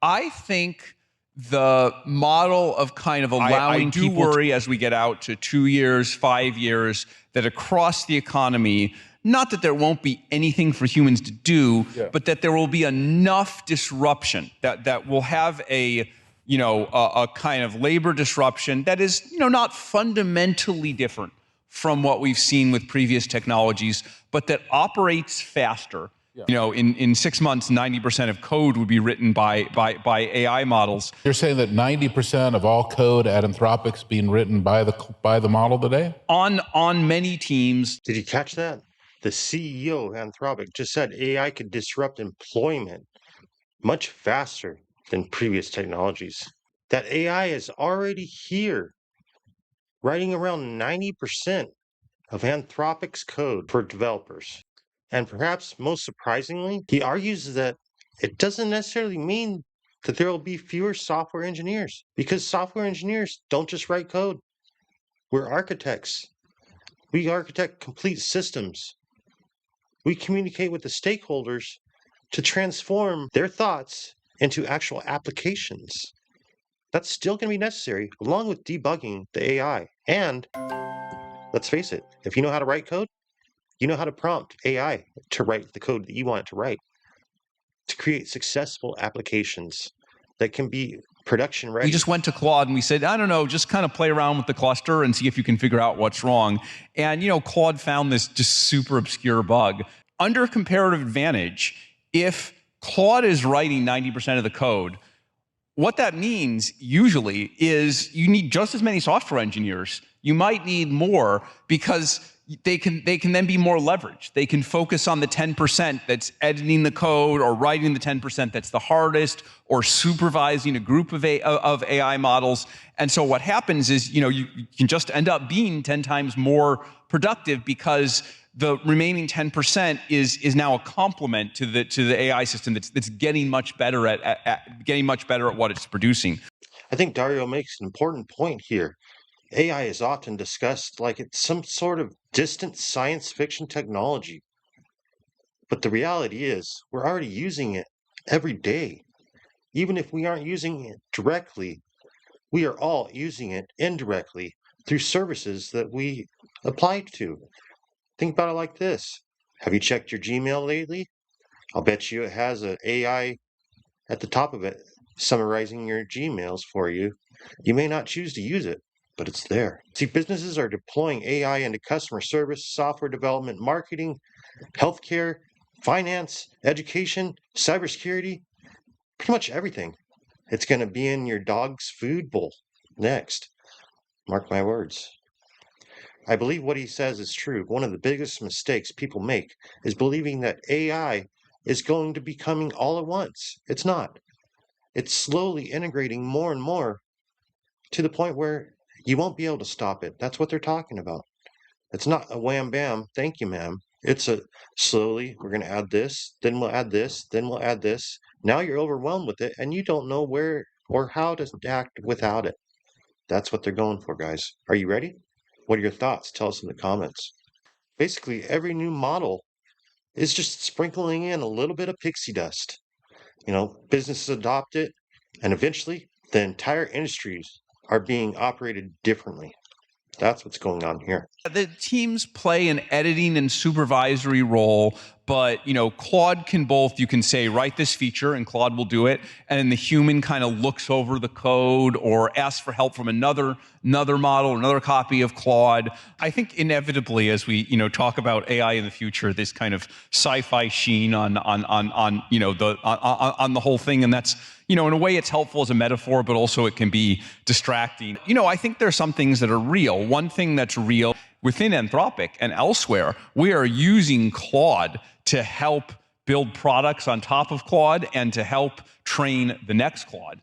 I think the model of kind of allowing people to worry as we get out to 2 years, 5 years, that across the economy, not that there won't be anything for humans to do, but that there will be enough disruption that will have a kind of labor disruption that is, not fundamentally different from what we've seen with previous technologies, but that operates faster. In 6 months, 90% of code would be written by AI models. You're saying that 90% of all code at Anthropic's being written by the model today? On many teams. Did you catch that? The CEO of Anthropic just said AI could disrupt employment much faster than previous technologies. That AI is already here, writing around 90% of Anthropic's code for developers. And perhaps most surprisingly, he argues that it doesn't necessarily mean that there will be fewer software engineers, because software engineers don't just write code. We're architects. We architect complete systems. We communicate with the stakeholders to transform their thoughts into actual applications. That's still going to be necessary, along with debugging the AI. And let's face it, if you know how to write code, you know how to prompt AI to write the code that you want it to write, to create successful applications that can be production ready. We just went to Claude and we said, I don't know, just kind of play around with the cluster and see if you can figure out what's wrong. And, Claude found this just super obscure bug. Under comparative advantage, if Claude is writing 90% of the code, what that means usually is you need just as many software engineers. You might need more because they can then be more leveraged. They can focus on the 10% that's editing the code or writing the 10% that's the hardest, or supervising a group of AI models. And so what happens is, you can just end up being 10 times more productive because the remaining 10% is now a complement to the AI system that's getting much better at what it's producing. I think Dario makes an important point here. AI is often discussed like it's some sort of distant science fiction technology. But the reality is, we're already using it every day. Even if we aren't using it directly, we are all using it indirectly through services that we apply to. Think about it like this. Have you checked your Gmail lately? I'll bet you it has an AI at the top of it summarizing your Gmails for you. You may not choose to use it, but it's there. See, businesses are deploying AI into customer service, software development, marketing, healthcare, finance, education, cybersecurity, pretty much everything. It's going to be in your dog's food bowl next. Mark my words. I believe what he says is true. One of the biggest mistakes people make is believing that AI is going to be coming all at once. It's not. It's slowly integrating more and more to the point where you won't be able to stop it. That's what they're talking about. It's not a wham bam, thank you, ma'am. It's a slowly, we're going to add this, then we'll add this, then we'll add this. Now you're overwhelmed with it and you don't know where or how to act without it. That's what they're going for, guys. Are you ready? What are your thoughts? Tell us in the comments. Basically, every new model is just sprinkling in a little bit of pixie dust. Businesses adopt it, and eventually the entire industries are being operated differently. That's what's going on here. The teams play an editing and supervisory role, but Claude can both, you can say, write this feature and Claude will do it, and then the human kind of looks over the code or asks for help from another model, another copy of Claude. I think inevitably, as we talk about AI in the future, this kind of sci-fi sheen on the whole thing, and that's in a way it's helpful as a metaphor, but also it can be distracting. I think there's some things that are real. One thing that's real within Anthropic and elsewhere, we are using Claude to help build products on top of Claude and to help train the next Claude.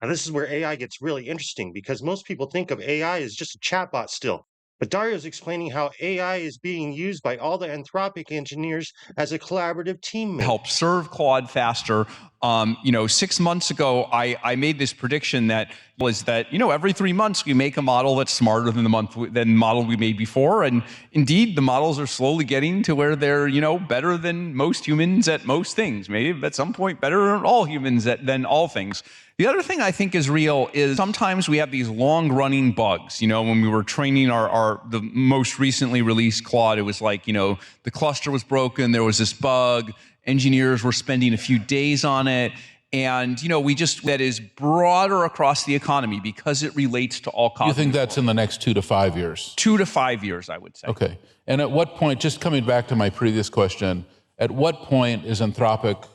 Now, this is where AI gets really interesting because most people think of AI as just a chatbot still. But Dario's explaining how AI is being used by all the Anthropic engineers as a collaborative teammate. Help serve Claude faster. 6 months ago, I made this prediction that was that, every 3 months we make a model that's smarter than the model we made before. And indeed, the models are slowly getting to where they're, better than most humans at most things. Maybe at some point better than all humans than all things. The other thing I think is real is sometimes we have these long-running bugs. When we were training the most recently released Claude, it was like, the cluster was broken, there was this bug, engineers were spending a few days on it, and that is broader across the economy because it relates to all cognitive. You think that's in the next 2 to 5 years? 2 to 5 years, I would say. Okay. And at what point, just coming back to my previous question, at what point is Anthropic,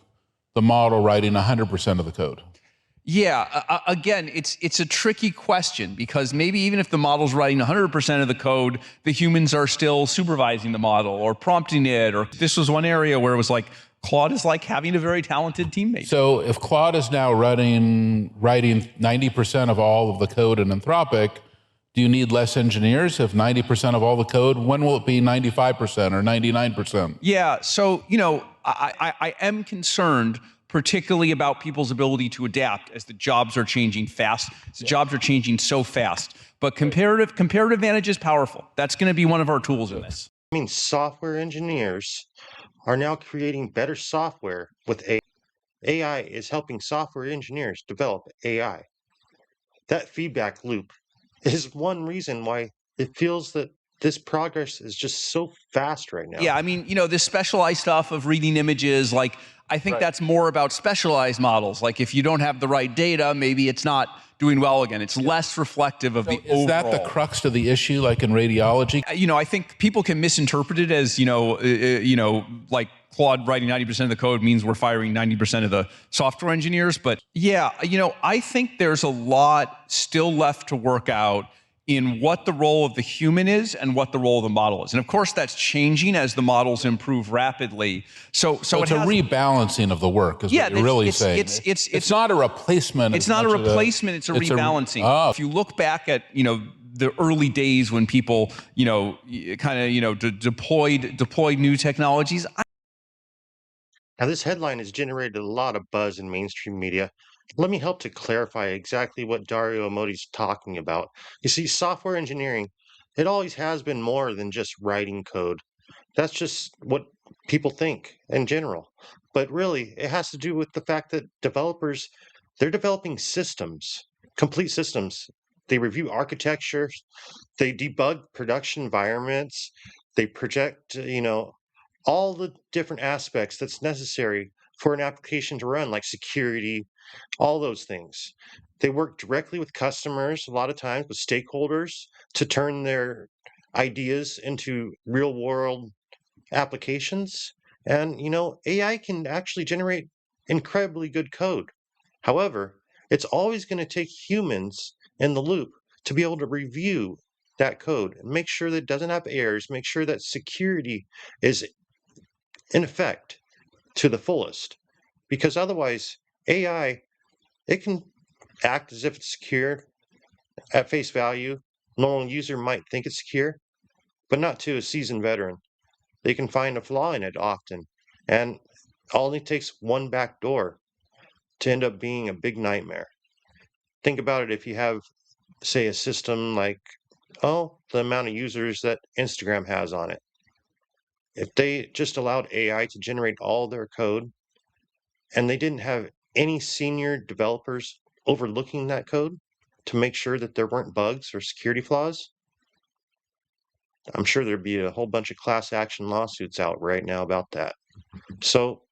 the model, writing 100% of the code? Yeah, again, it's a tricky question because maybe even if the model's writing 100% of the code, the humans are still supervising the model or prompting it. Or this was one area where it was like, Claude is like having a very talented teammate. So if Claude is now writing 90% of all of the code in Anthropic, do you need less engineers? If 90% of all the code, when will it be 95% or 99%? Yeah, so, I am concerned particularly about people's ability to adapt as the jobs are changing fast. The jobs are changing so fast. But comparative advantage is powerful. That's going to be one of our tools in this. I mean, software engineers are now creating better software with AI. AI is helping software engineers develop AI. That feedback loop is one reason why it feels that this progress is just so fast right now. Yeah, I mean, this specialized stuff of reading images, like, I think that's more about specialized models. Like, if you don't have the right data, maybe it's not doing well again. It's less reflective of the overall. Is that the crux of the issue, like in radiology? I think people can misinterpret it as, like Claude writing 90% of the code means we're firing 90% of the software engineers. But yeah, I think there's a lot still left to work out in what the role of the human is and what the role of the model is. And of course, that's changing as the models improve rapidly. So it's a rebalancing of the work, is what you're really saying. It's not a replacement. It's not a replacement, it's a rebalancing. If you look back at, the early days when people, deployed new technologies. Now, this headline has generated a lot of buzz in mainstream media. Let me help to clarify exactly what Dario Amodei is talking about. You see, software engineering, it always has been more than just writing code. That's just what people think in general. But really, it has to do with the fact that developers, they're developing systems, complete systems. They review architecture, they debug production environments, they project, all the different aspects that's necessary for an application to run, like security, all those things. They work directly with customers, a lot of times with stakeholders, to turn their ideas into real world applications. And, AI can actually generate incredibly good code. However, it's always going to take humans in the loop to be able to review that code and make sure that it doesn't have errors, make sure that security is in effect to the fullest. Because otherwise, AI, it can act as if it's secure at face value. Normal user might think it's secure, but not to a seasoned veteran. They can find a flaw in it often, and only takes one back door to end up being a big nightmare. Think about it if you have, say, a system like, the amount of users that Instagram has on it. If they just allowed AI to generate all their code and they didn't have any senior developers overlooking that code to make sure that there weren't bugs or security flaws, I'm sure there'd be a whole bunch of class action lawsuits out right now about that. So,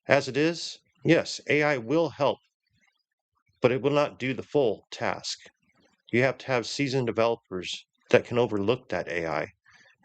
as it is, yes, AI will help, but it will not do the full task. You have to have seasoned developers that can overlook that AI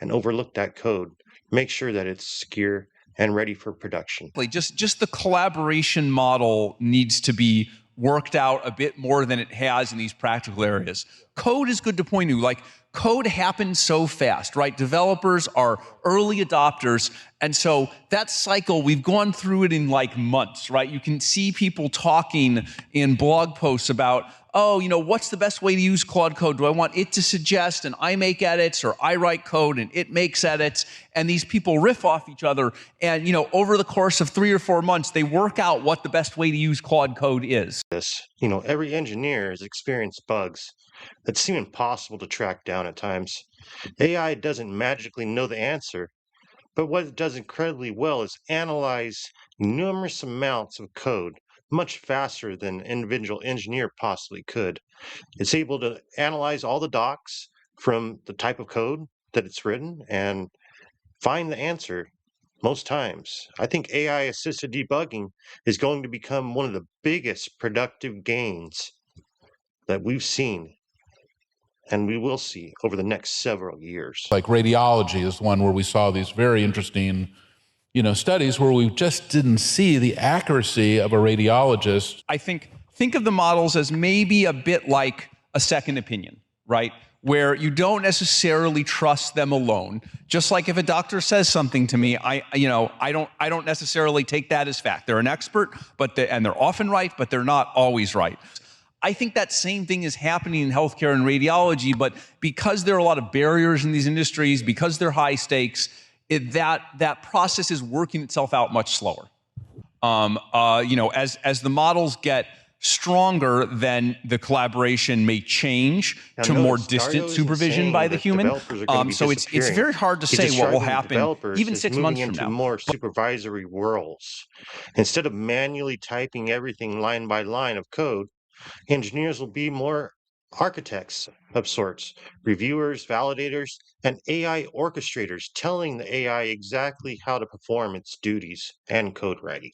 and overlook that code, make sure that it's secure and ready for production. Just the collaboration model needs to be worked out a bit more than it has in these practical areas. Code is good to point to, like, code happens so fast, right? Developers are early adopters, And so that cycle, we've gone through it in like months, right? You can see people talking in blog posts about, oh, what's the best way to use Claude Code? Do I want it to suggest and I make edits, or I write code and it makes edits? And these people riff off each other. And, over the course of 3 or 4 months, they work out what the best way to use Claude Code is. Every engineer has experienced bugs that seem impossible to track down at times. AI doesn't magically know the answer, but what it does incredibly well is analyze numerous amounts of code much faster than an individual engineer possibly could. It's able to analyze all the docs from the type of code that it's written and find the answer most times. I think AI assisted debugging is going to become one of the biggest productive gains that we've seen and we will see over the next several years. Like radiology is one where we saw these very interesting, studies where we just didn't see the accuracy of a radiologist. I think of the models as maybe a bit like a second opinion, right? Where you don't necessarily trust them alone. Just like if a doctor says something to me, I don't necessarily take that as fact. They're an expert, and they're often right, but they're not always right. I think that same thing is happening in healthcare and radiology, but because there are a lot of barriers in these industries, because they're high stakes, that process is working itself out much slower. As the models get stronger, then the collaboration may change to more distant supervision by the human. So it's very hard to say what will happen even 6 months from now. More supervisory roles. Instead of manually typing everything line by line of code, engineers will be more architects of sorts, reviewers, validators, and AI orchestrators, telling the AI exactly how to perform its duties and code writing,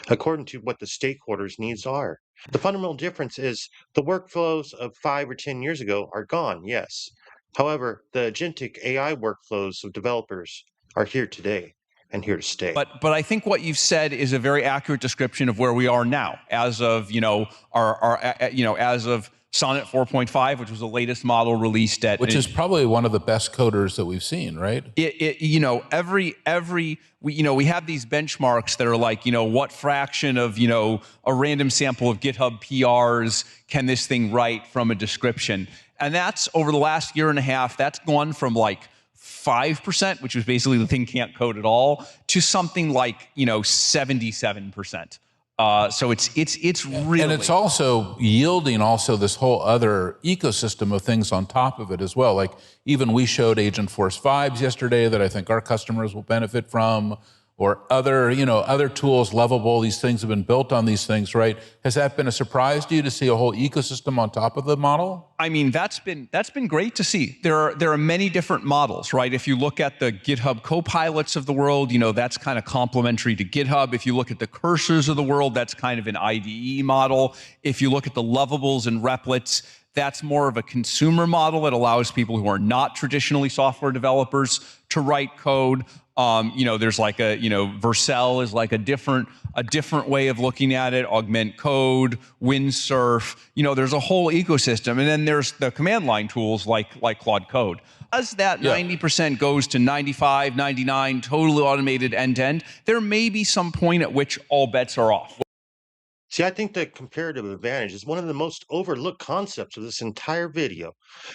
according to what the stakeholders' needs are. The fundamental difference is the workflows of 5 or 10 years ago are gone, yes. However, the agentic AI workflows of developers are here today and here to stay. But I think what you've said is a very accurate description of where we are now, as of as of Sonnet 4.5, which was the latest model released at, which is probably one of the best coders that we've seen, right? We have these benchmarks that are like, what fraction of, a random sample of GitHub PRs can this thing write from a description? And that's over the last year and a half, that's gone from like 5%, which was basically the thing can't code at all, to something like, 77%. So it's really, and it's also yielding also this whole other ecosystem of things on top of it as well. Like even we showed Agentforce 5s yesterday that I think our customers will benefit from, or other tools, Lovable. These things have been built on these things, right? Has that been a surprise to you to see a whole ecosystem on top of the model? I mean, that's been great to see. There are many different models, right? If you look at the GitHub Copilots of the world, that's kind of complementary to GitHub. If you look at the Cursors of the world, that's kind of an IDE model. If you look at the Lovables and Replets, that's more of a consumer model that allows people who are not traditionally software developers to write code. There's like Vercel is like a different way of looking at it. Augment Code, Windsurf. There's a whole ecosystem, and then there's the command line tools like Claude Code. As that 90% goes to 95, 99, totally automated end to end, there may be some point at which all bets are off. See, I think that comparative advantage is one of the most overlooked concepts of this entire video.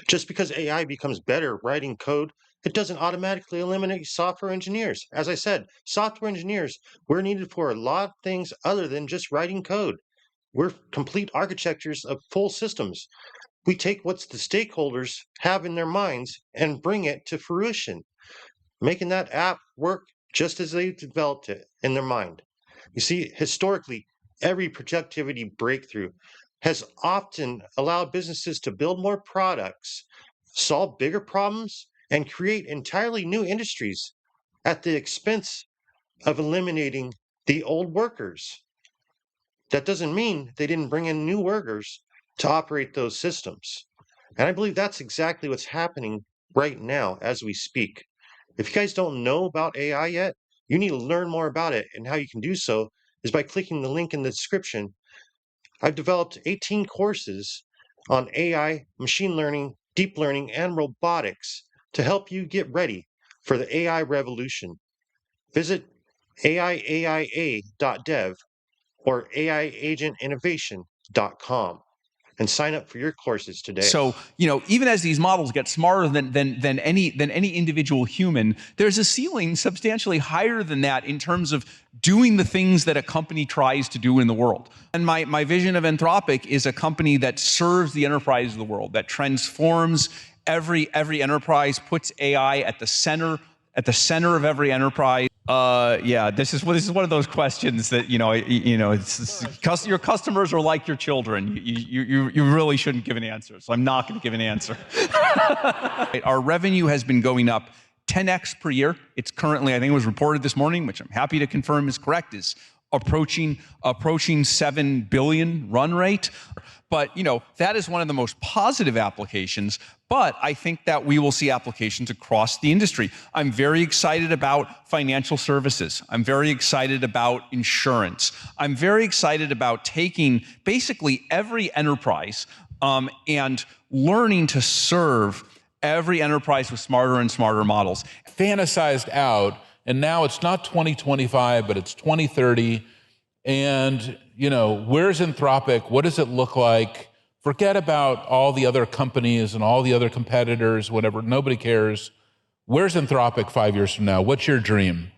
Just because AI becomes better at writing code, it doesn't automatically eliminate software engineers. As I said, software engineers, we're needed for a lot of things other than just writing code. We're complete architectures of full systems. We take what the stakeholders have in their minds and bring it to fruition, making that app work just as they developed it in their mind. You see, historically, every productivity breakthrough has often allowed businesses to build more products, solve bigger problems, and create entirely new industries at the expense of eliminating the old workers. That doesn't mean they didn't bring in new workers to operate those systems. And I believe that's exactly what's happening right now as we speak. If you guys don't know about AI yet, you need to learn more about it, and how you can do so is by clicking the link in the description. I've developed 18 courses on AI, machine learning, deep learning, and robotics to help you get ready for the AI revolution. Visit aiaia.dev or aiagentinnovation.com and sign up for your courses today. So, even as these models get smarter than any individual human, there's a ceiling substantially higher than that in terms of doing the things that a company tries to do in the world. And my vision of Anthropic is a company that serves the enterprise of the world, that transforms every enterprise, puts AI at the center of every enterprise. Yeah, this is one of those questions that your customers are like your children. You really shouldn't give an answer, so I'm not going to give an answer. Our revenue has been going up 10x per year. It's currently, I think it was reported this morning, which I'm happy to confirm is correct, is approaching 7 billion run rate. But that is one of the most positive applications. But I think that we will see applications across the industry. I'm very excited about financial services. I'm very excited about insurance. I'm very excited about taking basically every enterprise and learning to serve every enterprise with smarter and smarter models. Fantasized out, and now it's not 2025, but it's 2030. And, where's Anthropic? What does it look like? Forget about all the other companies and all the other competitors, whatever, nobody cares. Where's Anthropic 5 years from now? What's your dream?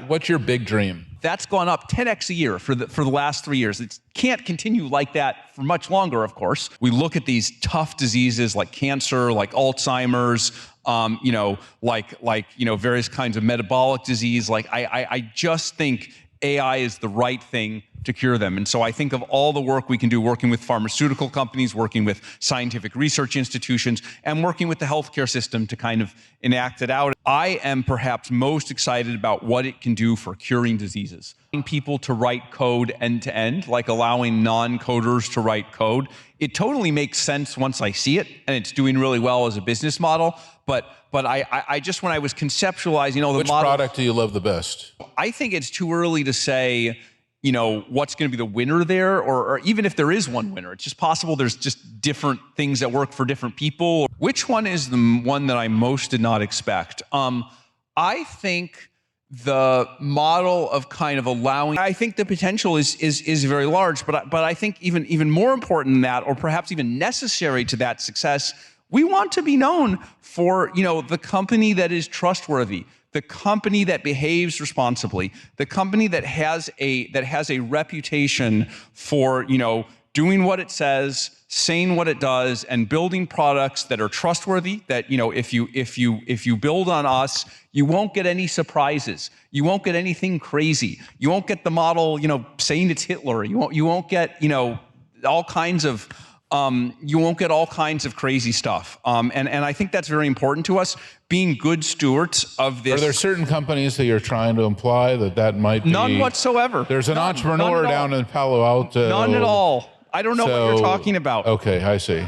What's your big dream? That's gone up 10x a year for the last 3 years. It can't continue like that for much longer, of course. We look at these tough diseases like cancer, like Alzheimer's, various kinds of metabolic disease. I just think AI is the right thing to cure them. And so I think of all the work we can do working with pharmaceutical companies, working with scientific research institutions, and working with the healthcare system to kind of enact it out. I am perhaps most excited about what it can do for curing diseases. People to write code end to end, like allowing non-coders to write code. It totally makes sense once I see it, and it's doing really well as a business model. But I just, when I was conceptualizing, the Which model, product do you love the best? I think it's too early to say, what's going to be the winner there, or even if there is one winner. It's just possible there's just different things that work for different people. Which one is the one that I most did not expect? I think the model of kind of allowing, I think the potential is very large, but I think even more important than that, or perhaps even necessary to that success, we want to be known for, the company that is trustworthy, the company that behaves responsibly, the company that has a reputation for, doing what it says, saying what it does, and building products that are trustworthy. That if you build on us, you won't get any surprises. You won't get anything crazy. You won't get the model, saying it's Hitler. You won't get all kinds of. You won't get all kinds of crazy stuff. And I think that's very important to us, being good stewards of this. Are there certain companies that you're trying to imply that might be? None whatsoever. There's an entrepreneur down in Palo Alto. None at all. I don't know what you're talking about. Okay, I see.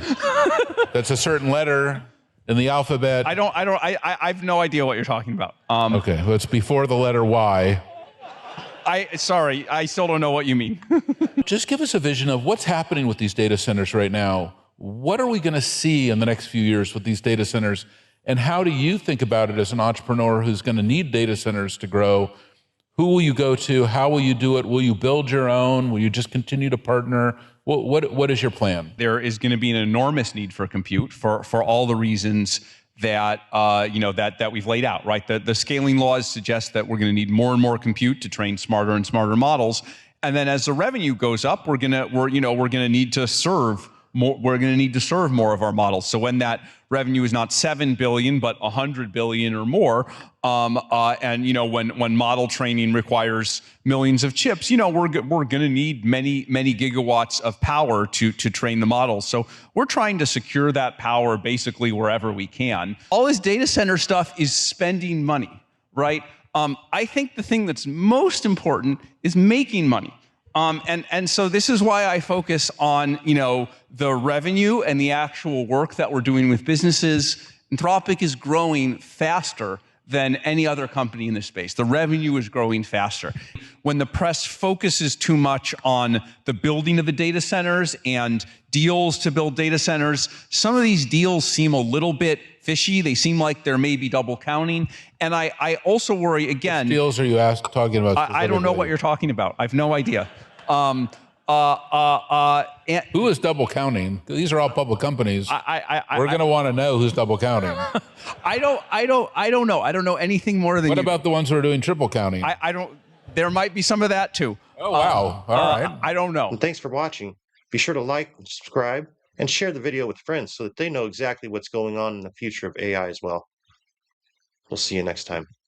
That's a certain letter in the alphabet. I have no idea what you're talking about. Okay, well, it's before the letter Y. Sorry, I still don't know what you mean. Just give us a vision of what's happening with these data centers right now. What are we going to see in the next few years with these data centers? And how do you think about it as an entrepreneur who's going to need data centers to grow? Who will you go to? How will you do it? Will you build your own? Will you just continue to partner? What is your plan? There is going to be an enormous need for compute for all the reasons that that we've laid out, right? The scaling laws suggest that we're going to need more and more compute to train smarter and smarter models, and then as the revenue goes up, we're going to need to serve more. We're going to need to serve more of our models. So when that revenue is not 7 billion but 100 billion or more, and when model training requires millions of chips, we're going to need many gigawatts of power to train the models. So we're trying to secure that power basically wherever we can. All this data center stuff is spending money, right? I think the thing that's most important is making money. And so this is why I focus on, the revenue and the actual work that we're doing with businesses. Anthropic is growing faster than any other company in this space. The revenue is growing faster. When the press focuses too much on the building of the data centers and deals to build data centers, some of these deals seem a little bit fishy. They seem like there may be double counting. And I also worry, again, Deals are you talking about? I don't know what you're talking about. I have no idea. And Who is double counting? These are all public companies. We're going to want to know who's double counting. I don't know. I don't know anything more than What you. about the ones who are doing triple counting? I don't. There might be some of that too. Oh, wow. All right. I don't know. And thanks for watching. Be sure to like, subscribe, and share the video with friends so that they know exactly what's going on in the future of AI as well. We'll see you next time.